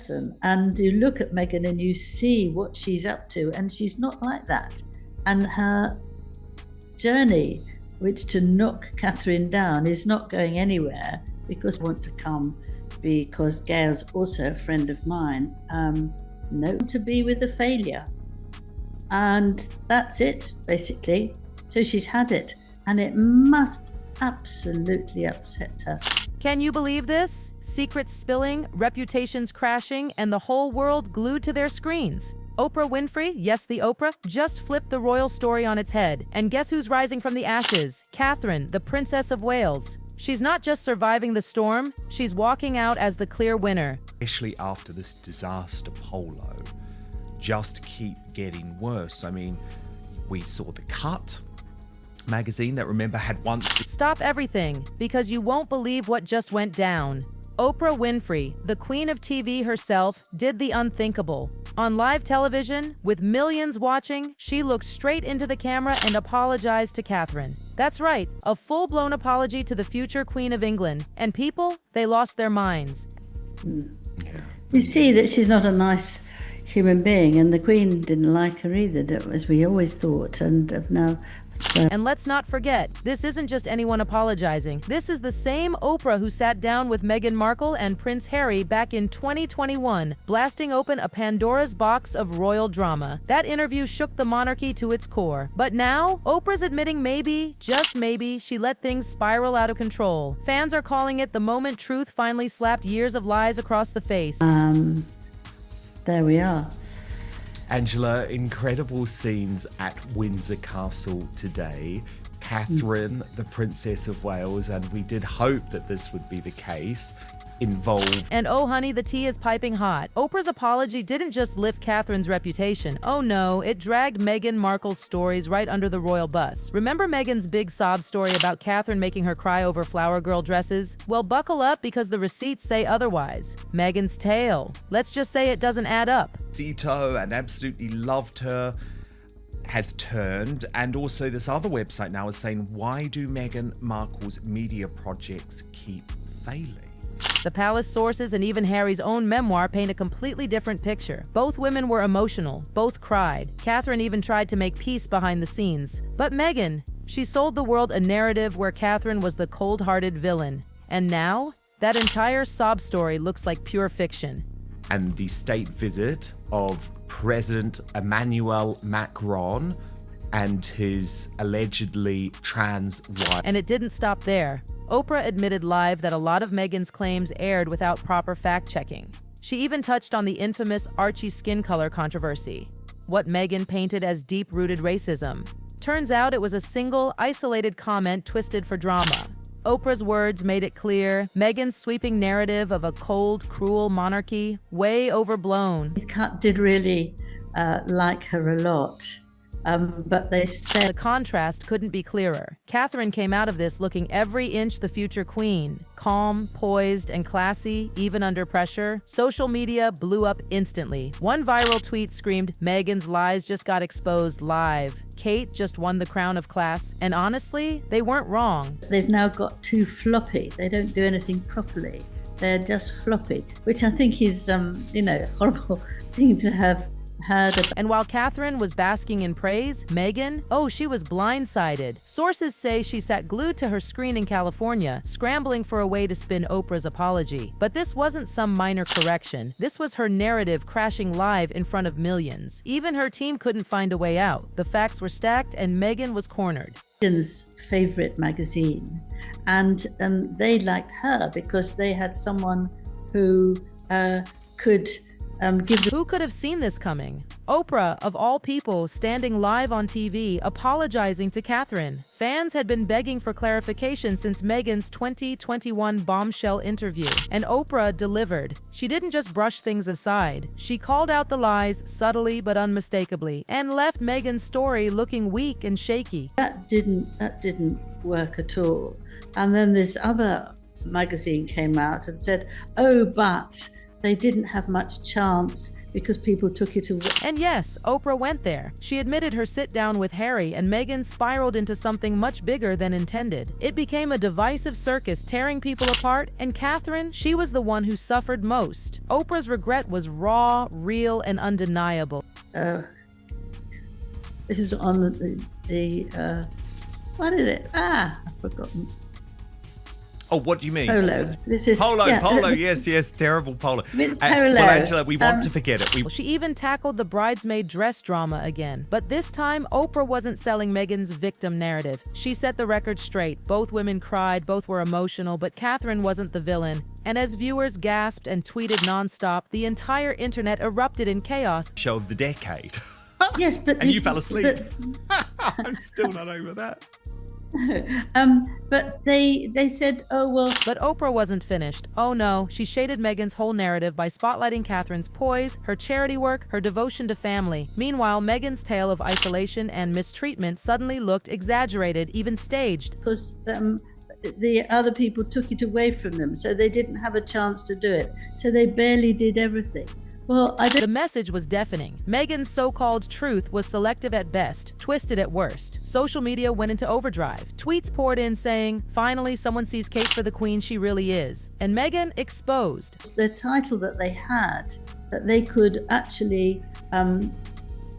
person. And you look at Meghan and you see what she's up to, and she's not like that. And her journey, which to knock Catherine down, is not going anywhere, because I want to come because Gail's also a friend of mine. No, to be with a failure. And that's it, basically. So she's had it, and it must absolutely upset her. Can you believe this? Secrets spilling, reputations crashing, and the whole world glued to their screens. Oprah Winfrey, yes, the Oprah, just flipped the royal story on its head. And guess who's rising from the ashes? Catherine, the Princess of Wales. She's not just surviving the storm, she's walking out as the clear winner. Especially after this disaster polo just keep getting worse. I mean, we saw The Cut magazine that, remember, had once... Stop everything, because you won't believe what just went down. Oprah Winfrey, the queen of TV herself, did the unthinkable. On live television, with millions watching, she looked straight into the camera and apologized to Catherine. That's right, a full-blown apology to the future Queen of England. And people, they lost their minds. Yeah. You see that she's not a nice human being, and the Queen didn't like her either, as we always thought, and now... And let's not forget, this isn't just anyone apologizing. This is the same Oprah who sat down with Meghan Markle and Prince Harry back in 2021, blasting open a Pandora's box of royal drama. That interview shook the monarchy to its core. But now, Oprah's admitting maybe, just maybe, she let things spiral out of control. Fans are calling it the moment truth finally slapped years of lies across the face. There we are. Angela, incredible scenes at Windsor Castle today. Catherine, the Princess of Wales, and we did hope that this would be the case, involved. And oh honey, the tea is piping hot. Oprah's apology didn't just lift Catherine's reputation. Oh no, it dragged Meghan Markle's stories right under the royal bus. Remember Meghan's big sob story about Catherine making her cry over flower girl dresses? Well, buckle up, because the receipts say otherwise. Meghan's tale. Let's just say it doesn't add up. Zito, and absolutely loved her, has turned, and also this other website now is saying, why do Meghan Markle's media projects keep failing? The palace sources and even Harry's own memoir paint a completely different picture. Both women were emotional, both cried. Catherine even tried to make peace behind the scenes. But Meghan, she sold the world a narrative where Catherine was the cold-hearted villain. And now, that entire sob story looks like pure fiction. And the state visit of President Emmanuel Macron and his allegedly trans wife. And it didn't stop there. Oprah admitted live that a lot of Meghan's claims aired without proper fact-checking. She even touched on the infamous Archie skin color controversy, what Meghan painted as deep-rooted racism. Turns out it was a single, isolated comment twisted for drama. Oprah's words made it clear, Meghan's sweeping narrative of a cold, cruel monarchy, way overblown. Kat did really like her a lot. But they said the contrast couldn't be clearer. Catherine came out of this looking every inch the future queen. Calm, poised, and classy, even under pressure. Social media blew up instantly. One viral tweet screamed, Meghan's lies just got exposed live. Kate just won the crown of class. And honestly, they weren't wrong. They've now got too floppy. They don't do anything properly. They're just floppy, which I think is, a horrible thing to have heard about. And while Catherine was basking in praise, Meghan, she was blindsided. Sources say she sat glued to her screen in California, scrambling for a way to spin Oprah's apology. But this wasn't some minor correction. This was her narrative crashing live in front of millions. Even her team couldn't find a way out. The facts were stacked and Meghan was cornered. Meghan's favorite magazine, and they liked her because they had someone who could Who could have seen this coming? Oprah, of all people, standing live on TV, apologizing to Catherine. Fans had been begging for clarification since Meghan's 2021 bombshell interview, and Oprah delivered. She didn't just brush things aside. She called out the lies subtly but unmistakably, and left Meghan's story looking weak and shaky. That didn't work at all. And then this other magazine came out and said, but they didn't have much chance because people took it away. And yes, Oprah went there. She admitted her sit-down with Harry and Meghan spiraled into something much bigger than intended. It became a divisive circus tearing people apart, and Catherine, she was the one who suffered most. Oprah's regret was raw, real, and undeniable. This is on what is it? I've forgotten. Oh, what do you mean? Polo. This is Polo, yeah. polo, yes, terrible polo. With Well, polo. Angela, we want to forget it. She even tackled the bridesmaid dress drama again. But this time, Oprah wasn't selling Meghan's victim narrative. She set the record straight. Both women cried, both were emotional, but Catherine wasn't the villain. And as viewers gasped and tweeted nonstop, the entire internet erupted in chaos. Show of the decade. Yes, but And you fell asleep. I'm still not over that. But they said, oh well. But Oprah wasn't finished. Oh no, she shaded Meghan's whole narrative by spotlighting Catherine's poise, her charity work, her devotion to family. Meanwhile, Meghan's tale of isolation and mistreatment suddenly looked exaggerated, even staged. Because the other people took it away from them, so they didn't have a chance to do it. So they barely did everything. Well, The message was deafening. Meghan's so-called truth was selective at best, twisted at worst. Social media went into overdrive. Tweets poured in saying, finally someone sees Kate for the queen she really is. And Meghan exposed. the title that they had, that they could actually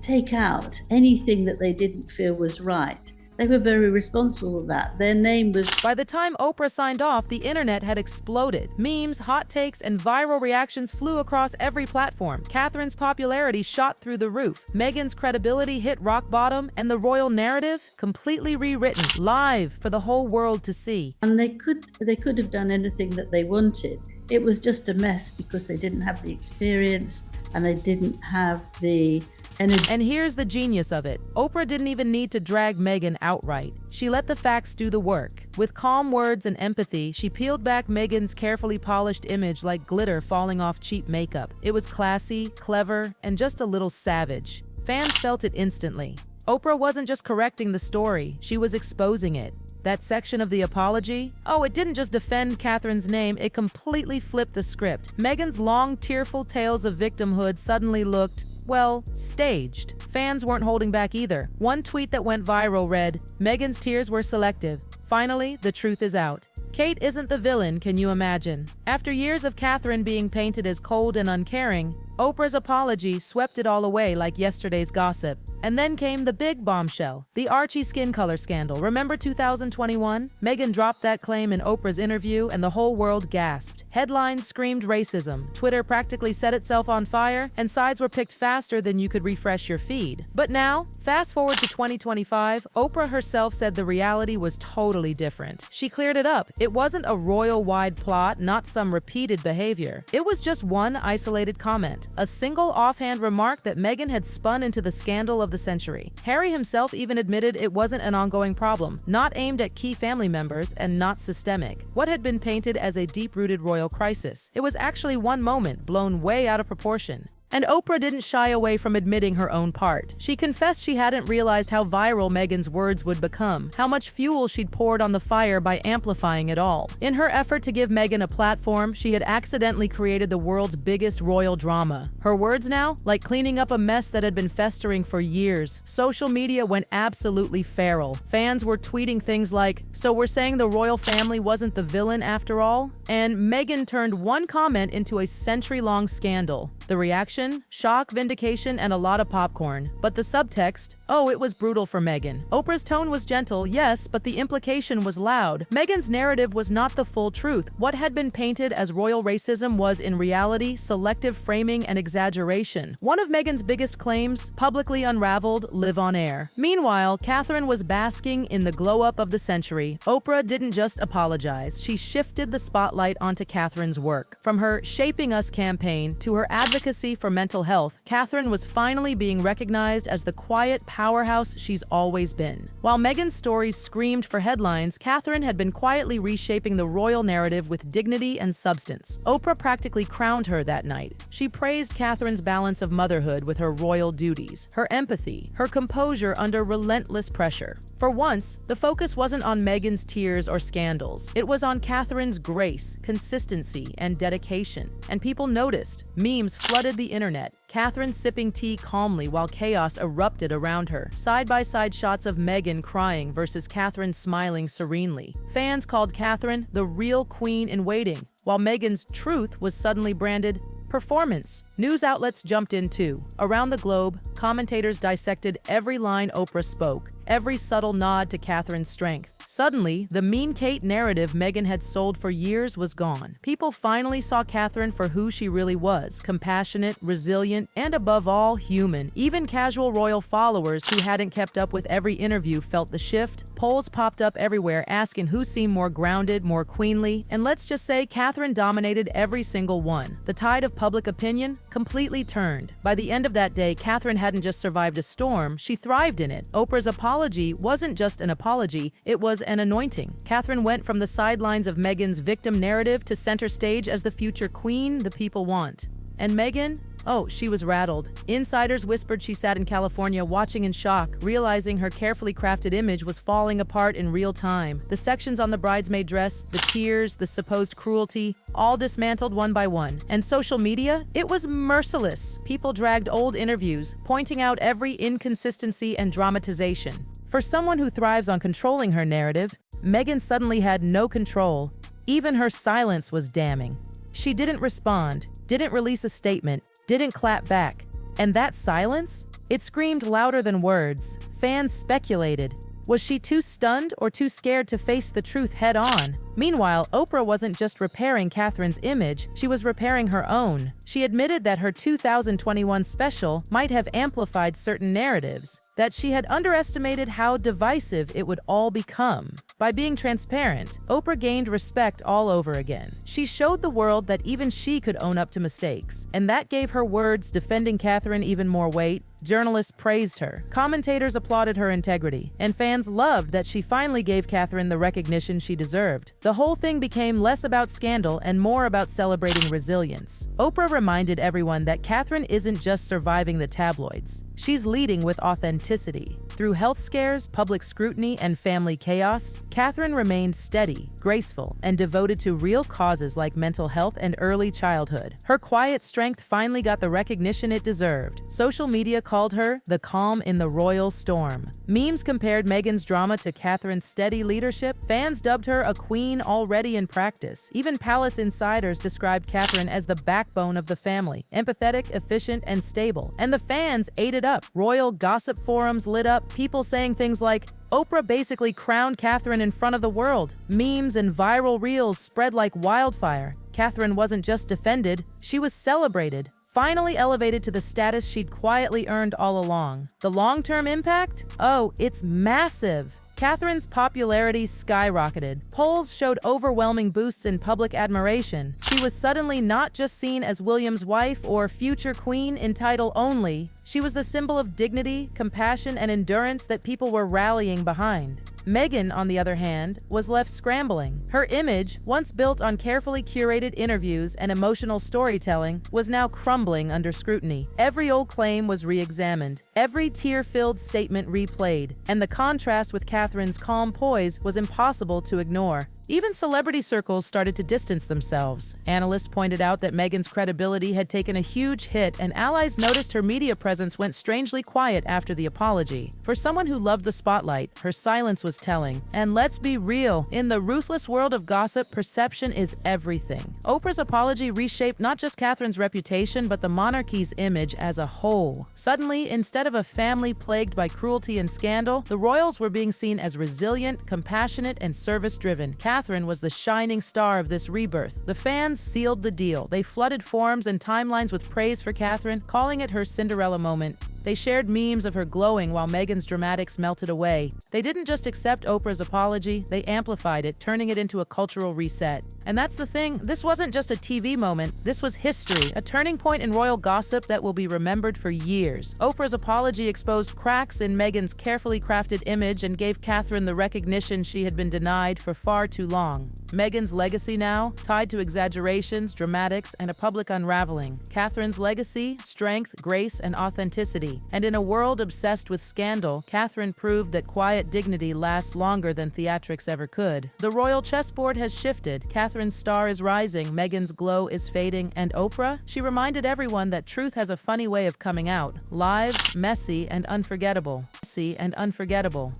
take out anything that they didn't feel was right. They were very responsible for that. Their name was... By the time Oprah signed off, the internet had exploded. Memes, hot takes, and viral reactions flew across every platform. Catherine's popularity shot through the roof. Meghan's credibility hit rock bottom, and the royal narrative completely rewritten, live for the whole world to see. And they could have done anything that they wanted. It was just a mess because they didn't have the experience and they didn't have the energy. And here's the genius of it. Oprah didn't even need to drag Meghan outright. She let the facts do the work. With calm words and empathy, she peeled back Meghan's carefully polished image like glitter falling off cheap makeup. It was classy, clever, and just a little savage. Fans felt it instantly. Oprah wasn't just correcting the story, she was exposing it. That section of the apology? Oh, it didn't just defend Catherine's name, it completely flipped the script. Meghan's long, tearful tales of victimhood suddenly looked, well, staged. Fans weren't holding back either. One tweet that went viral read, Meghan's tears were selective. Finally, the truth is out. Kate isn't the villain, can you imagine? After years of Catherine being painted as cold and uncaring, Oprah's apology swept it all away like yesterday's gossip. And then came the big bombshell, the Archie skin color scandal. Remember 2021? Meghan dropped that claim in Oprah's interview and the whole world gasped. Headlines screamed racism, Twitter practically set itself on fire, and sides were picked faster than you could refresh your feed. But now, fast forward to 2025, Oprah herself said the reality was totally different. She cleared it up. It wasn't a royal-wide plot, not some repeated behavior. It was just one isolated comment, a single offhand remark that Meghan had spun into the scandal of the century. Harry himself even admitted it wasn't an ongoing problem, not aimed at key family members and not systemic. What had been painted as a deep-rooted royal crisis, it was actually one moment blown way out of proportion. And Oprah didn't shy away from admitting her own part. She confessed she hadn't realized how viral Meghan's words would become, how much fuel she'd poured on the fire by amplifying it all. In her effort to give Meghan a platform, she had accidentally created the world's biggest royal drama. Her words now? Like cleaning up a mess that had been festering for years. Social media went absolutely feral. Fans were tweeting things like, "So we're saying the royal family wasn't the villain after all?" And Meghan turned one comment into a century-long scandal. The reaction? Shock, vindication, and a lot of popcorn. But the subtext? Oh, it was brutal for Meghan. Oprah's tone was gentle, yes, but the implication was loud. Meghan's narrative was not the full truth. What had been painted as royal racism was, in reality, selective framing and exaggeration. One of Meghan's biggest claims, publicly unraveled, live on air. Meanwhile, Catherine was basking in the glow-up of the century. Oprah didn't just apologize. She shifted the spotlight onto Catherine's work. From her Shaping Us campaign to her advocacy for for mental health, Catherine was finally being recognized as the quiet powerhouse she's always been. While Meghan's stories screamed for headlines, Catherine had been quietly reshaping the royal narrative with dignity and substance. Oprah practically crowned her that night. She praised Catherine's balance of motherhood with her royal duties, her empathy, her composure under relentless pressure. For once, the focus wasn't on Meghan's tears or scandals. It was on Catherine's grace, consistency, and dedication. And people noticed. Memes flooded the internet. Catherine sipping tea calmly while chaos erupted around her. Side-by-side shots of Meghan crying versus Catherine smiling serenely. Fans called Catherine the real queen in waiting, while Meghan's truth was suddenly branded performance. News outlets jumped in too. Around the globe, commentators dissected every line Oprah spoke, every subtle nod to Catherine's strength. Suddenly, the mean Kate narrative Meghan had sold for years was gone. People finally saw Catherine for who she really was: compassionate, resilient, and above all, human. Even casual royal followers who hadn't kept up with every interview felt the shift. Polls popped up everywhere asking who seemed more grounded, more queenly, and let's just say Catherine dominated every single one. The tide of public opinion completely turned. By the end of that day, Catherine hadn't just survived a storm, she thrived in it. Oprah's apology wasn't just an apology, it was an anointing. Catherine went from the sidelines of Meghan's victim narrative to center stage as the future queen the people want. And Meghan? Oh, she was rattled. Insiders whispered she sat in California watching in shock, realizing her carefully crafted image was falling apart in real time. The sections on the bridesmaid dress, the tears, the supposed cruelty, all dismantled one by one. And social media? It was merciless. People dragged old interviews, pointing out every inconsistency and dramatization. For someone who thrives on controlling her narrative, Meghan suddenly had no control. Even her silence was damning. She didn't respond, didn't release a statement, didn't clap back. And that silence? It screamed louder than words. Fans speculated. Was she too stunned or too scared to face the truth head on? Meanwhile, Oprah wasn't just repairing Catherine's image, she was repairing her own. She admitted that her 2021 special might have amplified certain narratives, that she had underestimated how divisive it would all become. By being transparent, Oprah gained respect all over again. She showed the world that even she could own up to mistakes, and that gave her words defending Catherine even more weight. Journalists praised her, commentators applauded her integrity, and fans loved that she finally gave Catherine the recognition she deserved. The whole thing became less about scandal and more about celebrating resilience. Oprah reminded everyone that Catherine isn't just surviving the tabloids. She's leading with authenticity. Through health scares, public scrutiny, and family chaos, Catherine remained steady, graceful, and devoted to real causes like mental health and early childhood. Her quiet strength finally got the recognition it deserved. Social media called her the calm in the royal storm. Memes compared Meghan's drama to Catherine's steady leadership. Fans dubbed her a queen already in practice. Even palace insiders described Catherine as the backbone of the family, empathetic, efficient, and stable. And the fans ate it up. Royal gossip forums lit up, people saying things like, Oprah basically crowned Catherine in front of the world. Memes and viral reels spread like wildfire. Catherine wasn't just defended, she was celebrated. Finally elevated to the status she'd quietly earned all along. The long-term impact? Oh, it's massive. Catherine's popularity skyrocketed. Polls showed overwhelming boosts in public admiration. She was suddenly not just seen as William's wife or future queen in title only. She was the symbol of dignity, compassion, and endurance that people were rallying behind. Meghan, on the other hand, was left scrambling. Her image, once built on carefully curated interviews and emotional storytelling, was now crumbling under scrutiny. Every old claim was re-examined, every tear-filled statement replayed, and the contrast with Catherine's calm poise was impossible to ignore. Even celebrity circles started to distance themselves. Analysts pointed out that Meghan's credibility had taken a huge hit, and allies noticed her media presence went strangely quiet after the apology. For someone who loved the spotlight, her silence was telling. And let's be real, in the ruthless world of gossip, perception is everything. Oprah's apology reshaped not just Catherine's reputation, but the monarchy's image as a whole. Suddenly, instead of a family plagued by cruelty and scandal, the royals were being seen as resilient, compassionate, and service-driven. Catherine was the shining star of this rebirth. The fans sealed the deal. They flooded forums and timelines with praise for Catherine, calling it her Cinderella moment. They shared memes of her glowing while Meghan's dramatics melted away. They didn't just accept Oprah's apology, they amplified it, turning it into a cultural reset. And that's the thing, this wasn't just a TV moment, this was history, a turning point in royal gossip that will be remembered for years. Oprah's apology exposed cracks in Meghan's carefully crafted image and gave Catherine the recognition she had been denied for far too long. Meghan's legacy now, tied to exaggerations, dramatics, and a public unraveling. Catherine's legacy, strength, grace, and authenticity. And in a world obsessed with scandal, Catherine proved that quiet dignity lasts longer than theatrics ever could. The royal chessboard has shifted. Catherine's star is rising, Meghan's glow is fading, and Oprah? She reminded everyone that truth has a funny way of coming out. Live, messy, and unforgettable. Messy and unforgettable.